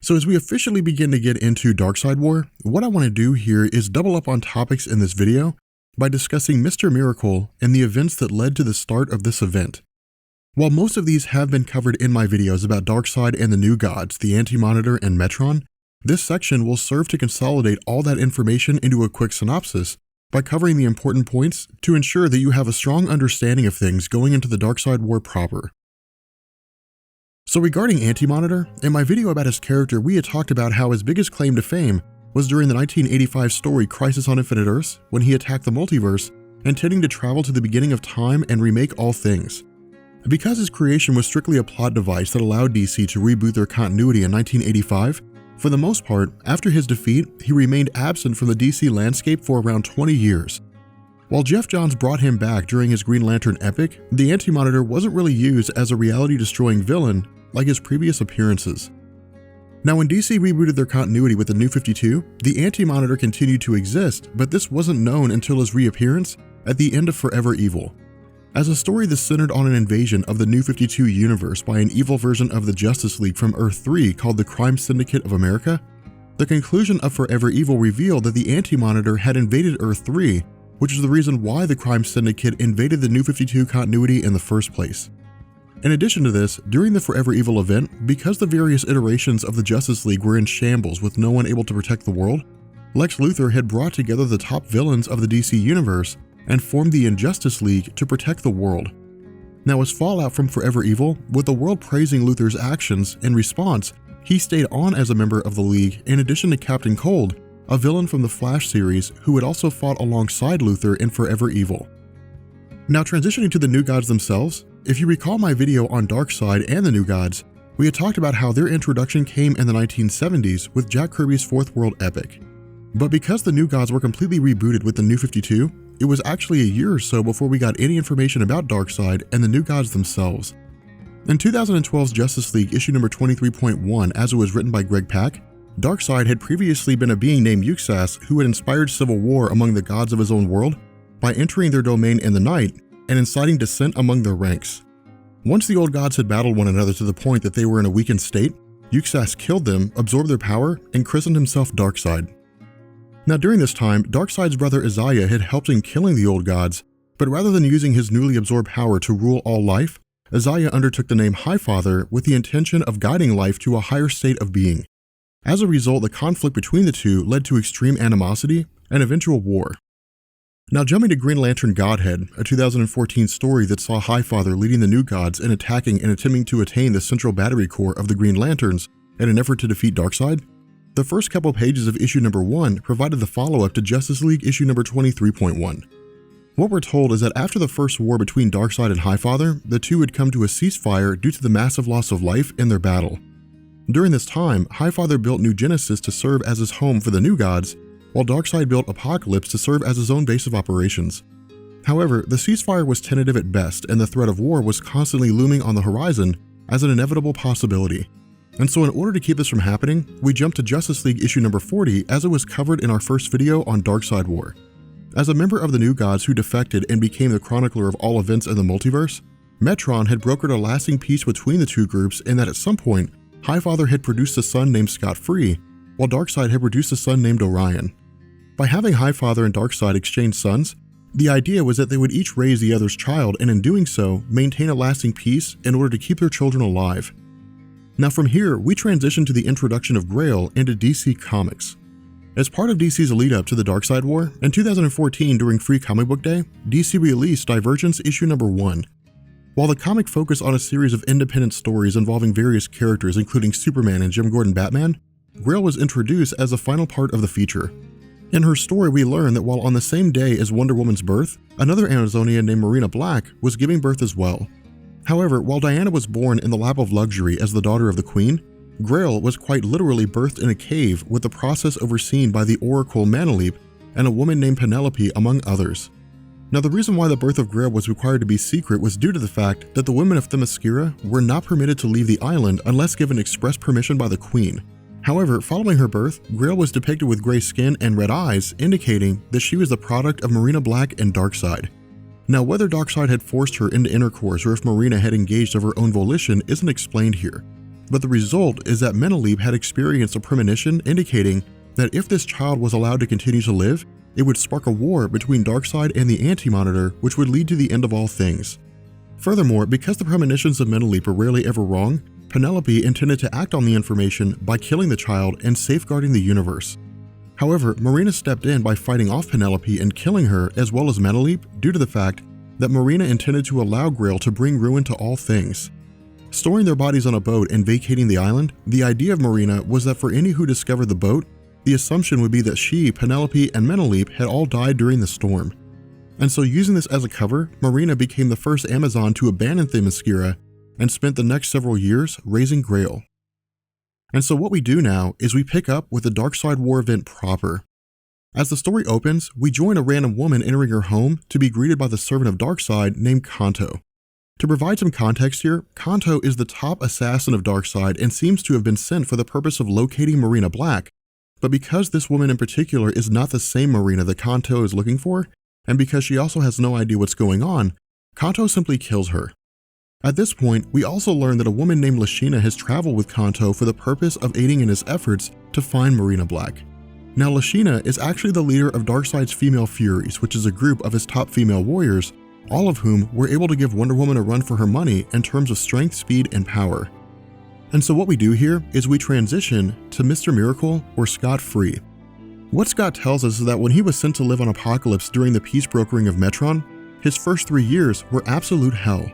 So as we officially begin to get into Darkseid War, what I want to do here is double up on topics in this video by discussing Mr. Miracle and the events that led to the start of this event. While most of these have been covered in my videos about Darkseid and the New Gods, the Anti-Monitor, and Metron, this section will serve to consolidate all that information into a quick synopsis by covering the important points to ensure that you have a strong understanding of things going into the Darkseid War proper. So regarding Anti-Monitor, in my video about his character, we had talked about how his biggest claim to fame was during the 1985 story Crisis on Infinite Earths, when he attacked the multiverse, intending to travel to the beginning of time and remake all things. Because his creation was strictly a plot device that allowed DC to reboot their continuity in 1985, for the most part, after his defeat, he remained absent from the DC landscape for around 20 years. While Geoff Johns brought him back during his Green Lantern epic, the Anti-Monitor wasn't really used as a reality-destroying villain like his previous appearances. Now, when DC rebooted their continuity with the New 52, the Anti-Monitor continued to exist, but this wasn't known until his reappearance at the end of Forever Evil. As a story that centered on an invasion of the New 52 universe by an evil version of the Justice League from Earth 3 called the Crime Syndicate of America, the conclusion of Forever Evil revealed that the Anti-Monitor had invaded Earth 3, which is the reason why the Crime Syndicate invaded the New 52 continuity in the first place. In addition to this, during the Forever Evil event, because the various iterations of the Justice League were in shambles with no one able to protect the world, Lex Luthor had brought together the top villains of the DC universe and formed the Injustice League to protect the world. Now, as fallout from Forever Evil, with the world praising Luthor's actions, in response, he stayed on as a member of the League in addition to Captain Cold, a villain from the Flash series who had also fought alongside Luthor in Forever Evil. Now, transitioning to the New Gods themselves, if you recall my video on Darkseid and the New Gods, we had talked about how their introduction came in the 1970s with Jack Kirby's Fourth World epic. But because the New Gods were completely rebooted with the New 52, it was actually a year or so before we got any information about Darkseid and the New Gods themselves. In 2012's Justice League issue number 23.1, as it was written by Greg Pak, Darkseid had previously been a being named Yuxas who had inspired civil war among the gods of his own world by entering their domain in the night and inciting dissent among their ranks. Once the old gods had battled one another to the point that they were in a weakened state, Yuxas killed them, absorbed their power, and christened himself Darkseid. Now, during this time, Darkseid's brother Isaiah had helped in killing the old gods, but rather than using his newly absorbed power to rule all life, Isaiah undertook the name Highfather with the intention of guiding life to a higher state of being. As a result, the conflict between the two led to extreme animosity and eventual war. Now, jumping to Green Lantern Godhead, a 2014 story that saw Highfather leading the New Gods in attacking and attempting to attain the central battery core of the Green Lanterns in an effort to defeat Darkseid, the first couple pages of issue number 1 provided the follow-up to Justice League issue number 23.1. What we're told is that after the first war between Darkseid and Highfather, the two had come to a ceasefire due to the massive loss of life in their battle. During this time, Highfather built New Genesis to serve as his home for the New Gods, while Darkseid built Apocalypse to serve as his own base of operations. However, the ceasefire was tentative at best, and the threat of war was constantly looming on the horizon as an inevitable possibility. And so in order to keep this from happening, we jumped to Justice League issue number 40 as it was covered in our first video on Darkseid War. As a member of the New Gods who defected and became the chronicler of all events in the multiverse, Metron had brokered a lasting peace between the two groups in that at some point, Highfather had produced a son named Scott Free, while Darkseid had produced a son named Orion. By having Highfather and Darkseid exchange sons, the idea was that they would each raise the other's child and in doing so, maintain a lasting peace in order to keep their children alive. Now from here, we transition to the introduction of Grail into DC Comics. As part of DC's lead up to the Darkseid War, in 2014 during Free Comic Book Day, DC released Divergence issue number 1. While the comic focused on a series of independent stories involving various characters including Superman and Jim Gordon Batman, Grail was introduced as the final part of the feature. In her story, we learn that while on the same day as Wonder Woman's birth, another Amazonian named Marina Black was giving birth as well. However, while Diana was born in the lap of luxury as the daughter of the Queen, Grail was quite literally birthed in a cave with the process overseen by the Oracle Manaleep and a woman named Penelope among others. Now, the reason why the birth of Grail was required to be secret was due to the fact that the women of Themyscira were not permitted to leave the island unless given express permission by the Queen. However, following her birth, Grail was depicted with gray skin and red eyes, indicating that she was the product of Marina Black and Darkseid. Now, whether Darkseid had forced her into intercourse or if Marina had engaged of her own volition isn't explained here. but the result is that Meneleb had experienced a premonition indicating that if this child was allowed to continue to live, it would spark a war between Darkseid and the Anti-Monitor, which would lead to the end of all things. Furthermore, because the premonitions of Meneleb are rarely ever wrong, Penelope intended to act on the information by killing the child and safeguarding the universe. However, Marina stepped in by fighting off Penelope and killing her as well as Meneleb due to the fact that Marina intended to allow Grail to bring ruin to all things. Storing their bodies on a boat and vacating the island, the idea of Marina was that for any who discovered the boat, the assumption would be that she, Penelope, and Meneleb had all died during the storm. And so using this as a cover, Marina became the first Amazon to abandon Themyscira and spent the next several years raising Grail. And so what we do now is we pick up with the Darkseid War event proper. As the story opens, we join a random woman entering her home to be greeted by the servant of Darkseid named Kanto. To provide some context here, Kanto is the top assassin of Darkseid and seems to have been sent for the purpose of locating Marina Black, but because this woman in particular is not the same Marina that Kanto is looking for, and because she also has no idea what's going on, Kanto simply kills her. At this point, we also learn that a woman named Lashina has traveled with Kanto for the purpose of aiding in his efforts to find Marina Black. Now Lashina is actually the leader of Darkseid's Female Furies, which is a group of his top female warriors, all of whom were able to give Wonder Woman a run for her money in terms of strength, speed, and power. And so what we do here is we transition to Mr. Miracle or Scott Free. What Scott tells us is that when he was sent to live on Apokolips during the peace brokering of Metron, his first 3 years were absolute hell.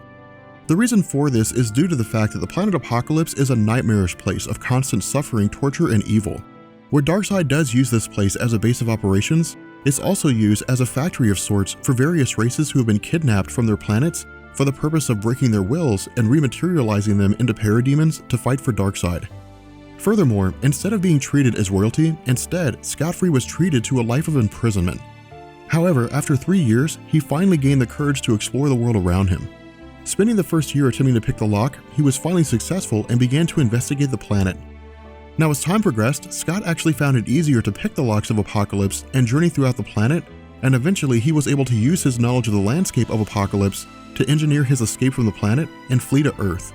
The reason for this is due to the fact that the planet Apokolips is a nightmarish place of constant suffering, torture, and evil. Where Darkseid does use this place as a base of operations, it's also used as a factory of sorts for various races who have been kidnapped from their planets for the purpose of breaking their wills and rematerializing them into parademons to fight for Darkseid. Furthermore, instead of being treated as royalty, instead, Scott Free was treated to a life of imprisonment. However, after 3 years, he finally gained the courage to explore the world around him. Spending the first year attempting to pick the lock, he was finally successful and began to investigate the planet. Now as time progressed, Scott actually found it easier to pick the locks of Apokolips and journey throughout the planet, and eventually he was able to use his knowledge of the landscape of Apokolips to engineer his escape from the planet and flee to Earth.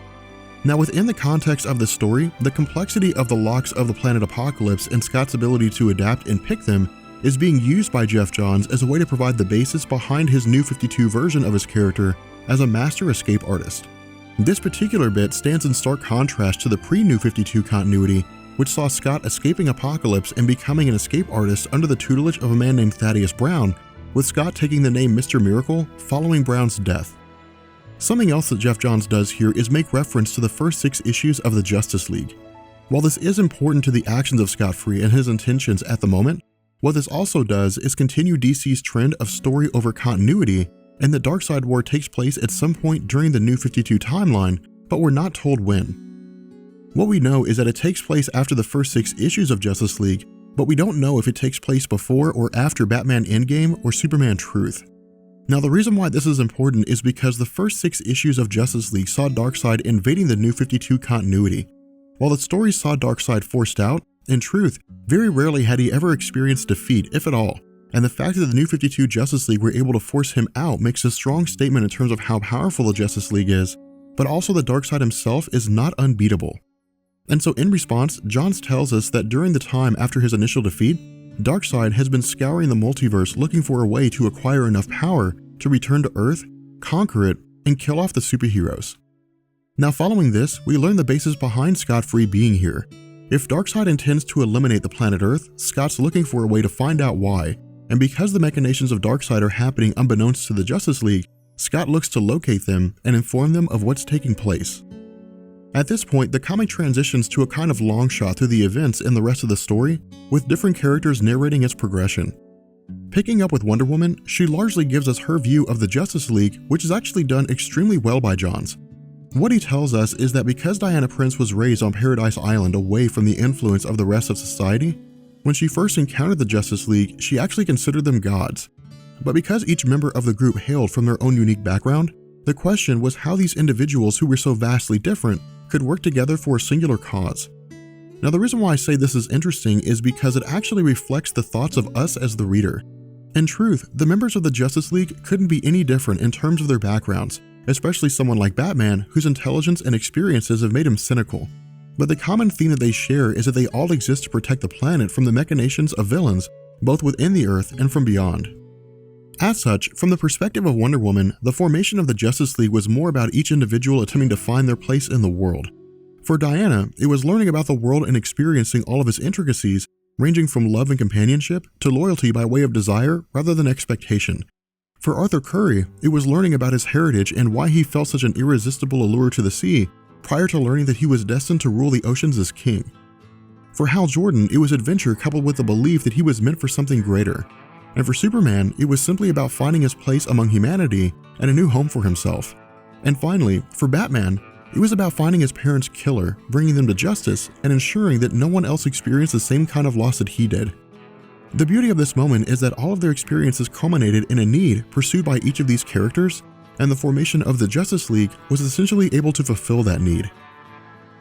Now within the context of this story, the complexity of the locks of the planet Apokolips and Scott's ability to adapt and pick them is being used by Geoff Johns as a way to provide the basis behind his New 52 version of his character as a master escape artist. This particular bit stands in stark contrast to the pre-New 52 continuity, which saw Scott escaping Apokolips and becoming an escape artist under the tutelage of a man named Thaddeus Brown, with Scott taking the name Mr. Miracle following Brown's death. Something else that Geoff Johns does here is make reference to the first 6 issues of the Justice League. While this is important to the actions of Scott Free and his intentions at the moment, what this also does is continue DC's trend of story over continuity, and the Darkseid War takes place at some point during the New 52 timeline, but we're not told when. What we know is that it takes place after the first 6 issues of Justice League, but we don't know if it takes place before or after Batman Endgame or Superman Truth. Now the reason why this is important is because the first 6 issues of Justice League saw Darkseid invading the New 52 continuity. While the stories saw Darkseid forced out, in truth, very rarely had he ever experienced defeat, if at all, and the fact that the New 52 Justice League were able to force him out makes a strong statement in terms of how powerful the Justice League is, but also that Darkseid himself is not unbeatable. And so in response, Johns tells us that during the time after his initial defeat, Darkseid has been scouring the multiverse looking for a way to acquire enough power to return to Earth, conquer it, and kill off the superheroes. Now following this, we learn the basis behind Scott Free being here. If Darkseid intends to eliminate the planet Earth, Scott's looking for a way to find out why, and because the machinations of Darkseid are happening unbeknownst to the Justice League, Scott looks to locate them and inform them of what's taking place. At this point, the comic transitions to a kind of long shot through the events in the rest of the story, with different characters narrating its progression. Picking up with Wonder Woman, she largely gives us her view of the Justice League, which is actually done extremely well by Johns. What he tells us is that because Diana Prince was raised on Paradise Island away from the influence of the rest of society, when she first encountered the Justice League, she actually considered them gods. But because each member of the group hailed from their own unique background, the question was how these individuals who were so vastly different could work together for a singular cause. Now the reason why I say this is interesting is because it actually reflects the thoughts of us as the reader. In truth, the members of the Justice League couldn't be any different in terms of their backgrounds, especially someone like Batman whose intelligence and experiences have made him cynical. but the common theme that they share is that they all exist to protect the planet from the machinations of villains, both within the Earth and from beyond. As such, from the perspective of Wonder Woman, the formation of the Justice League was more about each individual attempting to find their place in the world. For Diana, it was learning about the world and experiencing all of its intricacies, ranging from love and companionship to loyalty by way of desire rather than expectation. For Arthur Curry, it was learning about his heritage and why he felt such an irresistible allure to the sea, prior to learning that he was destined to rule the oceans as king. For Hal Jordan, it was adventure coupled with the belief that he was meant for something greater. And for Superman, it was simply about finding his place among humanity and a new home for himself. And finally, for Batman, it was about finding his parents' killer, bringing them to justice, and ensuring that no one else experienced the same kind of loss that he did. The beauty of this moment is that all of their experiences culminated in a need pursued by each of these characters, and the formation of the Justice League was essentially able to fulfill that need.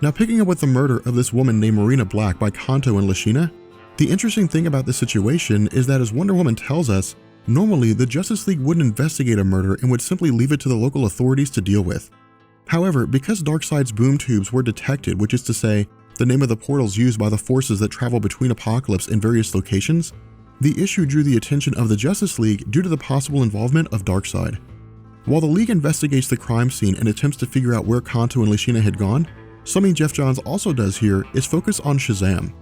Now, picking up with the murder of this woman named Marina Black by Kanto and Lashina, the interesting thing about this situation is that, as Wonder Woman tells us, normally the Justice League wouldn't investigate a murder and would simply leave it to the local authorities to deal with. However, because Darkseid's boom tubes were detected, which is to say, the name of the portals used by the forces that travel between Apokolips in various locations, the issue drew the attention of the Justice League due to the possible involvement of Darkseid. While the League investigates the crime scene and attempts to figure out where Kanto and Lashina had gone, something Geoff Johns also does here is focus on Shazam.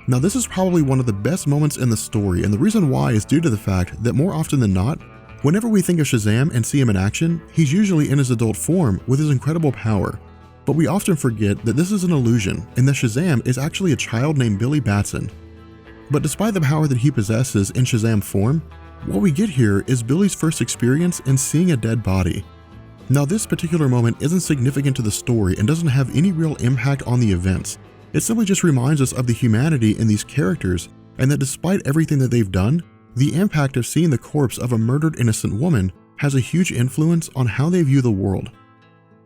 Now, this is probably one of the best moments in the story, and the reason why is due to the fact that more often than not, whenever we think of Shazam and see him in action, he's usually in his adult form with his incredible power. But we often forget that this is an illusion, and that Shazam is actually a child named Billy Batson. But despite the power that he possesses in Shazam form, what we get here is Billy's first experience in seeing a dead body. Now, this particular moment isn't significant to the story and doesn't have any real impact on the events. It simply just reminds us of the humanity in these characters, and that despite everything that they've done, the impact of seeing the corpse of a murdered innocent woman has a huge influence on how they view the world.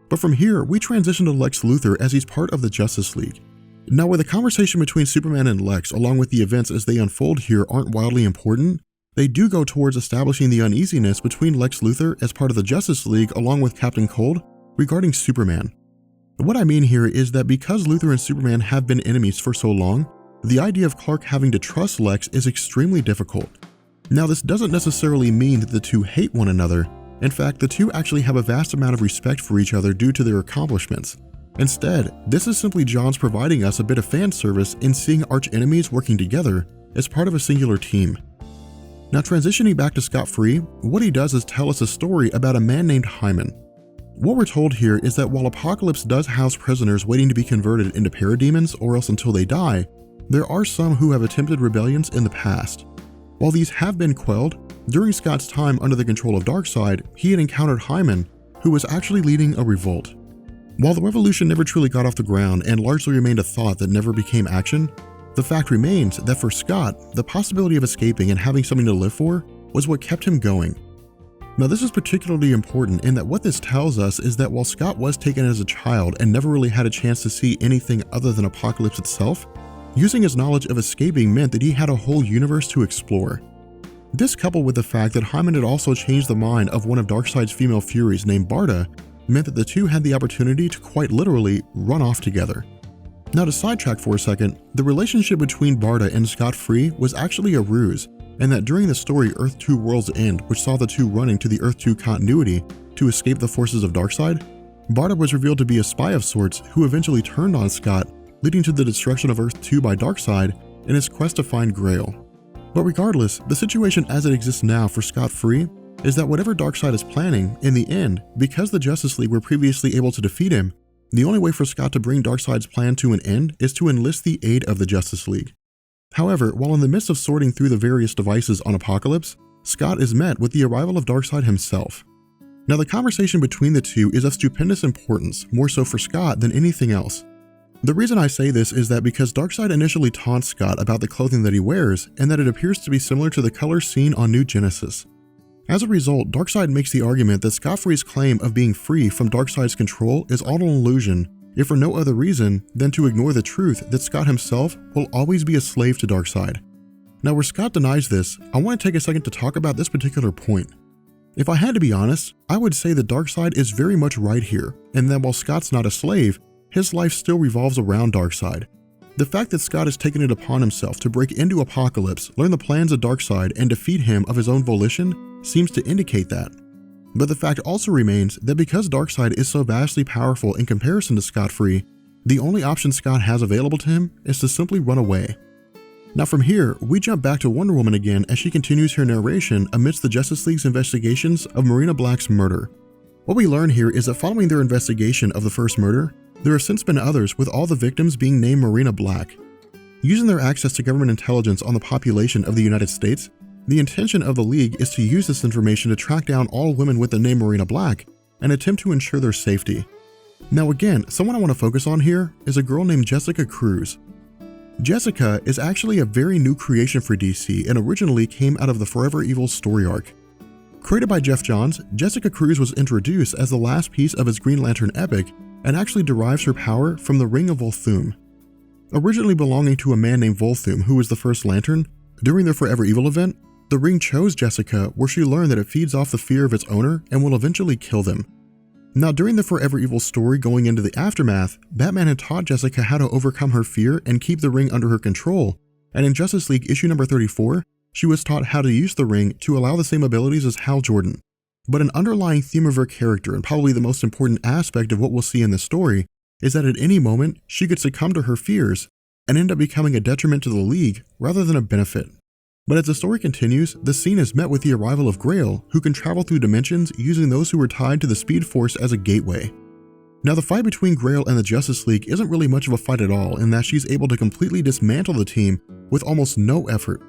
But from here, we transition to Lex Luthor as he's part of the Justice League. Now, where the conversation between Superman and Lex, along with the events as they unfold here, aren't wildly important, they do go towards establishing the uneasiness between Lex Luthor as part of the Justice League along with Captain Cold regarding Superman. What I mean here is that because Luthor and Superman have been enemies for so long, the idea of Clark having to trust Lex is extremely difficult. Now, this doesn't necessarily mean that the two hate one another. In fact, the two actually have a vast amount of respect for each other due to their accomplishments. Instead, this is simply Johns providing us a bit of fan service in seeing arch-enemies working together as part of a singular team. Now, transitioning back to Scott Free, what he does is tell us a story about a man named Hyman. What we're told here is that while Apokolips does house prisoners waiting to be converted into parademons or else until they die, there are some who have attempted rebellions in the past. While these have been quelled, during Scott's time under the control of Darkseid, he had encountered Hyman, who was actually leading a revolt. While the revolution never truly got off the ground and largely remained a thought that never became action, the fact remains that for Scott, the possibility of escaping and having something to live for was what kept him going. Now, this is particularly important in that what this tells us is that while Scott was taken as a child and never really had a chance to see anything other than Apokolips itself, using his knowledge of escaping meant that he had a whole universe to explore. This, coupled with the fact that Hyman had also changed the mind of one of Darkseid's female Furies named Barda, meant that the two had the opportunity to quite literally run off together. Now, to sidetrack for a second, the relationship between Barda and Scott Free was actually a ruse, and that during the story Earth 2 World's End, which saw the two running to the Earth 2 continuity to escape the forces of Darkseid, Barda was revealed to be a spy of sorts who eventually turned on Scott, leading to the destruction of Earth 2 by Darkseid in his quest to find Grail. But regardless, the situation as it exists now for Scott Free is that whatever Darkseid is planning, in the end, because the Justice League were previously able to defeat him, the only way for Scott to bring Darkseid's plan to an end is to enlist the aid of the Justice League. However, while in the midst of sorting through the various devices on Apokolips, Scott is met with the arrival of Darkseid himself. Now, the conversation between the two is of stupendous importance, more so for Scott than anything else. The reason I say this is that because Darkseid initially taunts Scott about the clothing that he wears, and that it appears to be similar to the colors seen on New Genesis. As a result, Darkseid makes the argument that Scott Free's claim of being free from Darkseid's control is all an illusion, if for no other reason than to ignore the truth that Scott himself will always be a slave to Darkseid. Now, where Scott denies this, I want to take a second to talk about this particular point. If I had to be honest, I would say that Darkseid is very much right here, and that while Scott's not a slave, his life still revolves around Darkseid. The fact that Scott has taken it upon himself to break into Apokolips, learn the plans of Darkseid, and defeat him of his own volition seems to indicate that. But the fact also remains that because Darkseid is so vastly powerful in comparison to Scott Free, the only option Scott has available to him is to simply run away. Now from here, we jump back to Wonder Woman again as she continues her narration amidst the Justice League's investigations of Marina Black's murder. What we learn here is that following their investigation of the first murder, there have since been others, with all the victims being named Marina Black. Using their access to government intelligence on the population of the United States, the intention of the League is to use this information to track down all women with the name Marina Black and attempt to ensure their safety. Now again, someone I want to focus on here is a girl named Jessica Cruz. Jessica is actually a very new creation for DC and originally came out of the Forever Evil story arc. Created by Jeff Johns, Jessica Cruz was introduced as the last piece of his Green Lantern epic and actually derives her power from the Ring of Volthoom. Originally belonging to a man named Volthoom, who was the first Lantern, during the Forever Evil event, the ring chose Jessica, where she learned that it feeds off the fear of its owner and will eventually kill them. Now during the Forever Evil story going into the aftermath, Batman had taught Jessica how to overcome her fear and keep the ring under her control, and in Justice League issue number 34, she was taught how to use the ring to allow the same abilities as Hal Jordan. But an underlying theme of her character, and probably the most important aspect of what we'll see in this story, is that at any moment, she could succumb to her fears and end up becoming a detriment to the League rather than a benefit. But as the story continues, the scene is met with the arrival of Grail, who can travel through dimensions using those who were tied to the Speed Force as a gateway. Now the fight between Grail and the Justice League isn't really much of a fight at all, in that she's able to completely dismantle the team with almost no effort.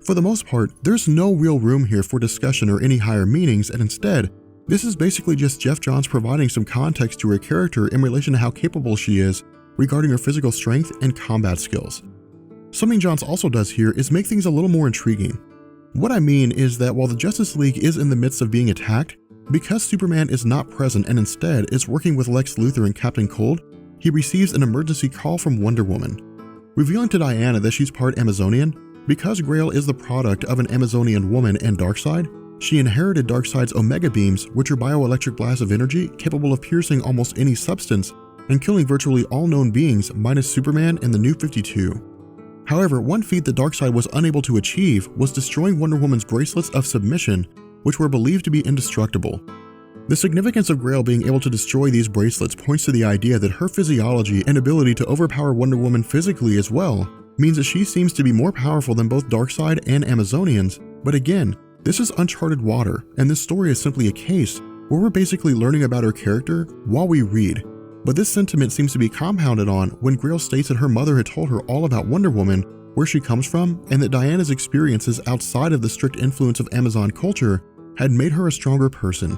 For the most part, there's no real room here for discussion or any higher meanings, and instead, this is basically just Jeff Johns providing some context to her character in relation to how capable she is regarding her physical strength and combat skills. Something Johns also does here is make things a little more intriguing. What I mean is that while the Justice League is in the midst of being attacked, because Superman is not present and instead is working with Lex Luthor and Captain Cold, he receives an emergency call from Wonder Woman. Revealing to Diana that she's part Amazonian, because Grail is the product of an Amazonian woman and Darkseid, she inherited Darkseid's Omega Beams, which are bioelectric blasts of energy capable of piercing almost any substance and killing virtually all known beings minus Superman and the New 52. However, one feat that Darkseid was unable to achieve was destroying Wonder Woman's bracelets of submission, which were believed to be indestructible. The significance of Grail being able to destroy these bracelets points to the idea that her physiology and ability to overpower Wonder Woman physically as well means that she seems to be more powerful than both Darkseid and Amazonians, but again, this is uncharted water, and this story is simply a case where we're basically learning about her character while we read. But this sentiment seems to be compounded on when Grail states that her mother had told her all about Wonder Woman, where she comes from, and that Diana's experiences outside of the strict influence of Amazon culture had made her a stronger person.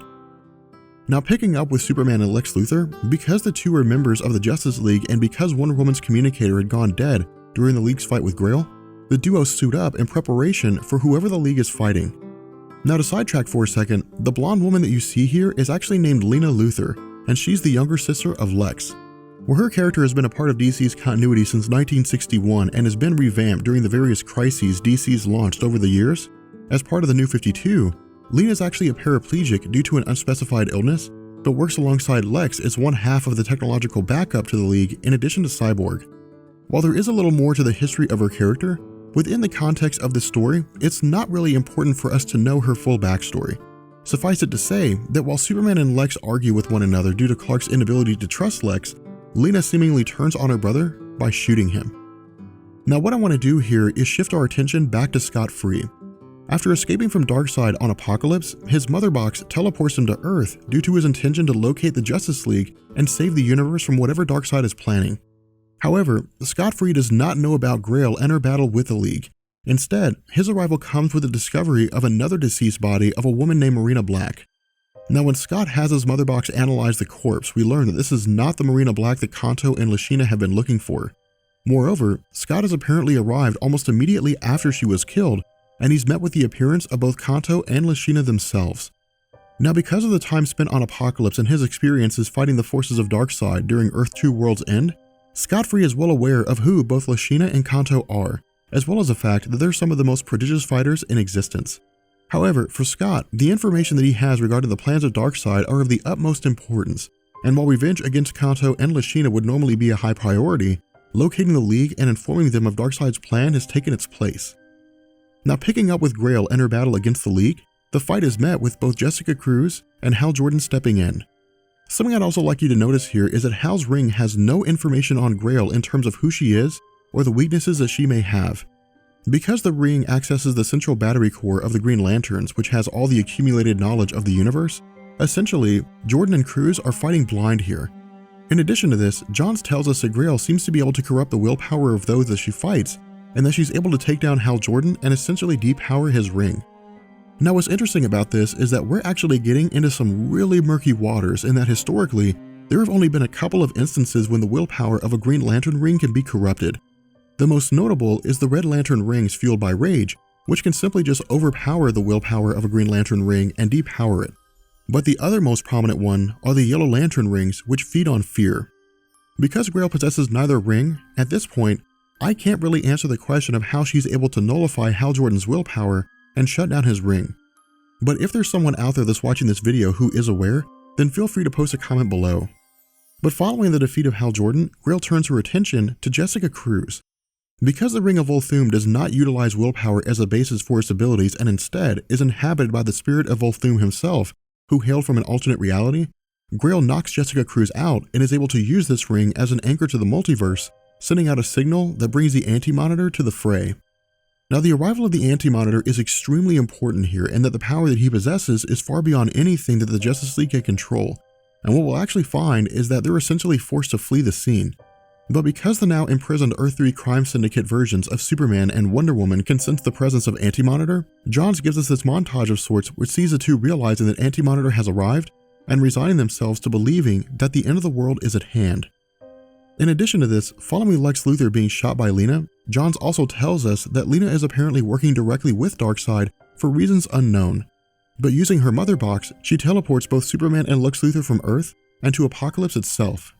Now picking up with Superman and Lex Luthor, because the two are members of the Justice League and because Wonder Woman's communicator had gone dead during the League's fight with Grail, the duo suit up in preparation for whoever the League is fighting. Now to sidetrack for a second, the blonde woman that you see here is actually named Lena Luthor, and she's the younger sister of Lex. Where her character has been a part of DC's continuity since 1961 and has been revamped during the various crises DC's launched over the years, as part of the New 52, Lena is actually a paraplegic due to an unspecified illness, but works alongside Lex as one half of the technological backup to the League in addition to Cyborg. While there is a little more to the history of her character, within the context of this story, it's not really important for us to know her full backstory. Suffice it to say that while Superman and Lex argue with one another due to Clark's inability to trust Lex, Lena seemingly turns on her brother by shooting him. Now what I want to do here is shift our attention back to Scott Free. After escaping from Darkseid on Apokolips, his mother box teleports him to Earth due to his intention to locate the Justice League and save the universe from whatever Darkseid is planning. However, Scott Free does not know about Grail and her battle with the League. Instead, his arrival comes with the discovery of another deceased body of a woman named Marina Black. Now when Scott has his mother box analyze the corpse, we learn that this is not the Marina Black that Kanto and Lashina have been looking for. Moreover, Scott has apparently arrived almost immediately after she was killed, and he's met with the appearance of both Kanto and Lashina themselves. Now because of the time spent on Apokolips and his experiences fighting the forces of Darkseid during Earth 2 World's End, Scott Free is well aware of who both Lashina and Kanto are, as well as the fact that they're some of the most prodigious fighters in existence. However, for Scott, the information that he has regarding the plans of Darkseid are of the utmost importance, and while revenge against Kanto and Lashina would normally be a high priority, locating the League and informing them of Darkseid's plan has taken its place. Now picking up with Grail and her battle against the League, the fight is met with both Jessica Cruz and Hal Jordan stepping in. Something I'd also like you to notice here is that Hal's ring has no information on Grail in terms of who she is or the weaknesses that she may have. Because the ring accesses the central battery core of the Green Lanterns, which has all the accumulated knowledge of the universe, essentially, Jordan and Cruz are fighting blind here. In addition to this, Johns tells us that Grail seems to be able to corrupt the willpower of those that she fights, and that she's able to take down Hal Jordan and essentially depower his ring. Now what's interesting about this is that we're actually getting into some really murky waters in that historically, there have only been a couple of instances when the willpower of a Green Lantern ring can be corrupted. The most notable is the Red Lantern rings fueled by rage, which can simply just overpower the willpower of a Green Lantern ring and depower it. But the other most prominent one are the Yellow Lantern rings, which feed on fear. Because Grail possesses neither ring, at this point, I can't really answer the question of how she's able to nullify Hal Jordan's willpower and shut down his ring. But if there's someone out there that's watching this video who is aware, then feel free to post a comment below. But following the defeat of Hal Jordan, Grail turns her attention to Jessica Cruz. Because the Ring of Volthoom does not utilize willpower as a basis for its abilities and instead is inhabited by the spirit of Volthoom himself, who hailed from an alternate reality, Grail knocks Jessica Cruz out and is able to use this ring as an anchor to the multiverse, sending out a signal that brings the Anti-Monitor to the fray. Now the arrival of the Anti-Monitor is extremely important here, and that the power that he possesses is far beyond anything that the Justice League can control, and what we'll actually find is that they're essentially forced to flee the scene. But because the now imprisoned Earth 3 Crime Syndicate versions of Superman and Wonder Woman can sense the presence of Anti-Monitor, Johns gives us this montage of sorts which sees the two realizing that Anti-Monitor has arrived and resigning themselves to believing that the end of the world is at hand. In addition to this, following Lex Luthor being shot by Lena, Johns also tells us that Lena is apparently working directly with Darkseid for reasons unknown. But using her mother box, she teleports both Superman and Lex Luthor from Earth and to Apokolips itself.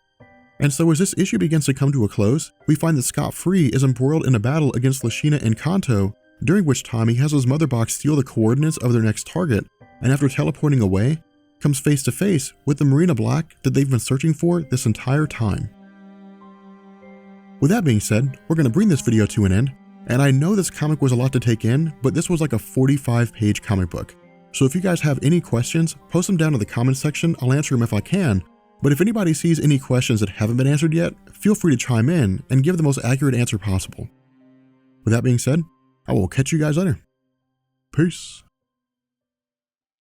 And so as this issue begins to come to a close, we find that Scott Free is embroiled in a battle against Lashina and Kanto, during which time he has his mother box steal the coordinates of their next target, and after teleporting away, comes face to face with the Marina Black that they've been searching for this entire time. With that being said, we're going to bring this video to an end, and I know this comic was a lot to take in, but this was like a 45-page comic book. So if you guys have any questions, post them down in the comments section, I'll answer them if I can. But if anybody sees any questions that haven't been answered yet, feel free to chime in and give the most accurate answer possible. With that being said, I will catch you guys later. Peace.